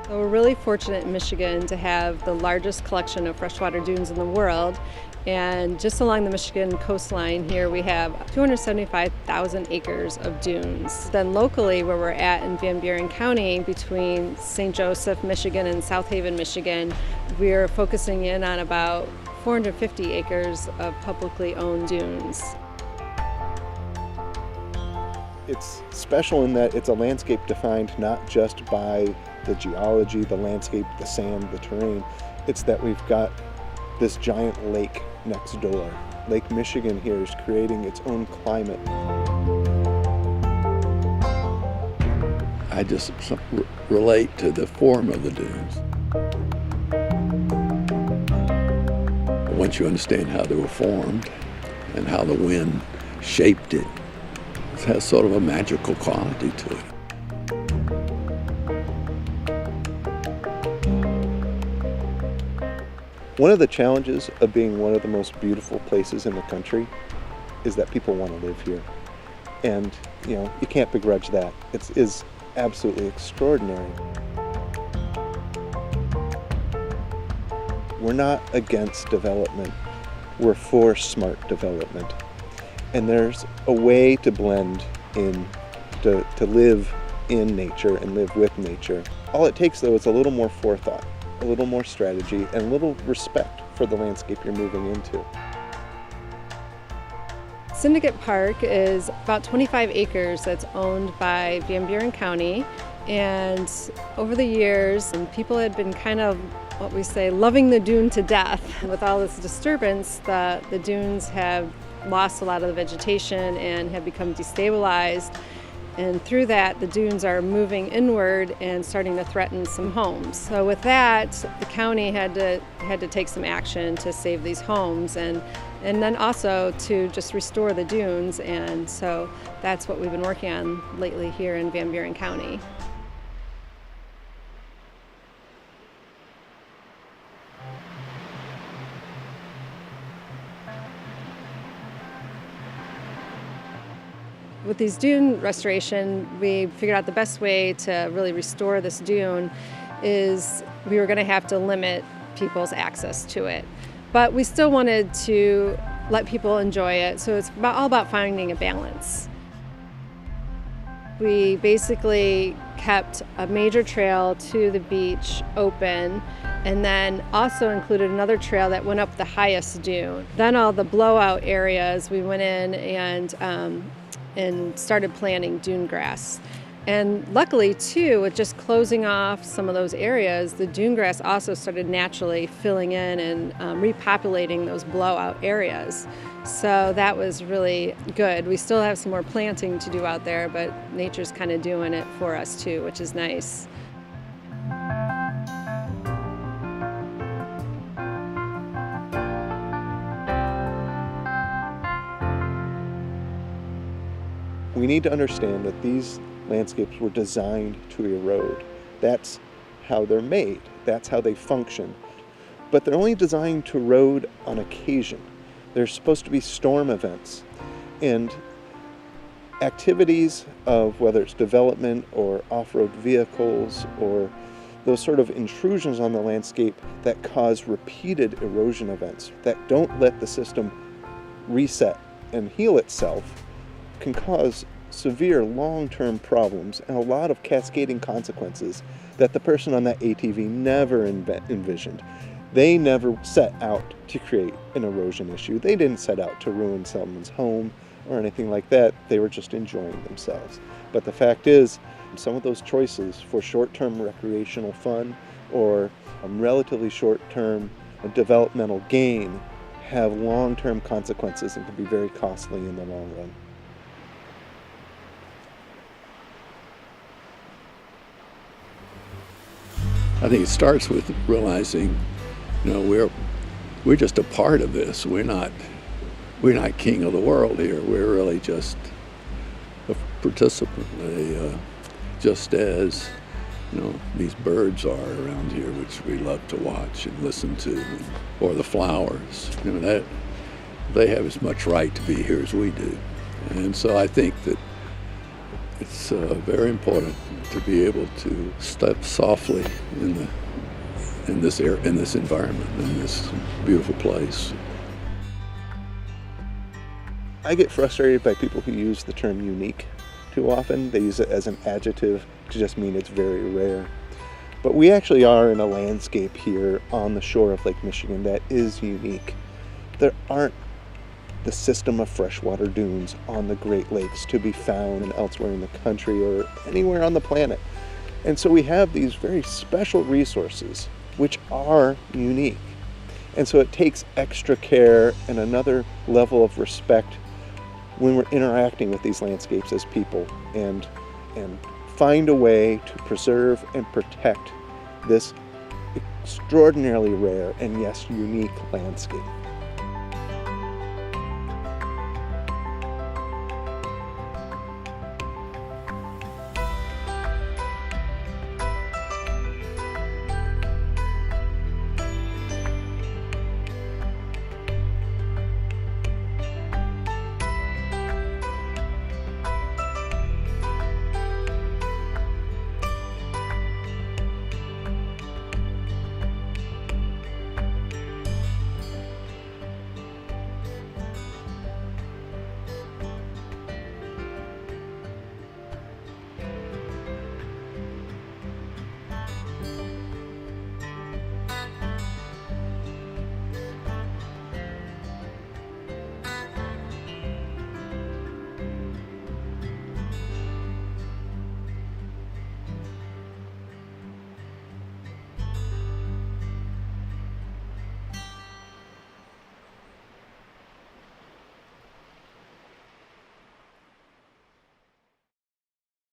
So we're really fortunate in Michigan to have the largest collection of freshwater dunes in the world. And just along the Michigan coastline here, we have 275,000 acres of dunes. Then locally, where we're at in Van Buren County, between St. Joseph, Michigan and South Haven, Michigan, we're focusing in on about 450 acres of publicly owned dunes. It's special in that it's a landscape defined not just by the geology, the landscape, the sand, the terrain. It's that we've got this giant lake next door. Lake Michigan here is creating its own climate. I just relate to the form of the dunes. Once you understand how they were formed and how the wind shaped it, it has sort of a magical quality to it. One of the challenges of being one of the most beautiful places in the country is that people want to live here. And, you can't begrudge that. It is absolutely extraordinary. We're not against development. We're for smart development. And there's a way to blend in, to live in nature and live with nature. All it takes, though, is a little more forethought, a little more strategy, and a little respect for the landscape you're moving into. Syndicate Park is about 25 acres that's owned by Van Buren County. And over the years, people had been kind of, what we say, loving the dune to death. With all this disturbance, the dunes have lost a lot of the vegetation and have become destabilized. And through that, the dunes are moving inward and starting to threaten some homes. So with that, the county had to take some action to save these homes and then also to just restore the dunes. And so that's what we've been working on lately here in Van Buren County. With these dune restoration, we figured out the best way to really restore this dune is we were going to have to limit people's access to it. But we still wanted to let people enjoy it, so it's all about finding a balance. We basically kept a major trail to the beach open and then also included another trail that went up the highest dune. Then all the blowout areas, we went in and started planting dune grass. And luckily, too, with just closing off some of those areas, the dune grass also started naturally filling in and repopulating those blowout areas. So that was really good. We still have some more planting to do out there, but nature's kind of doing it for us, too, which is nice. We need to understand that these landscapes were designed to erode. That's how they're made. That's how they function. But they're only designed to erode on occasion. They're supposed to be storm events. And activities of whether it's development or off-road vehicles or those sort of intrusions on the landscape that cause repeated erosion events that don't let the system reset and heal itself can cause severe long-term problems and a lot of cascading consequences that the person on that ATV never envisioned. They never set out to create an erosion issue. They didn't set out to ruin someone's home or anything like that. They were just enjoying themselves. But the fact is, some of those choices for short-term recreational fun or relatively short-term developmental gain have long-term consequences and can be very costly in the long run. I think it starts with realizing, we're just a part of this. We're not king of the world here. We're really just a participant. Just as these birds are around here, which we love to watch and listen to, or the flowers. That they have as much right to be here as we do. And so I think that It's very important to be able to step softly in this environment, in this beautiful place. I get frustrated by people who use the term unique too often. They use it as an adjective to just mean it's very rare. But we actually are in a landscape here on the shore of Lake Michigan that is unique. There aren't the system of freshwater dunes on the Great Lakes to be found elsewhere in the country or anywhere on the planet. And so we have these very special resources which are unique. And so it takes extra care and another level of respect when we're interacting with these landscapes as people and find a way to preserve and protect this extraordinarily rare and yes, unique landscape.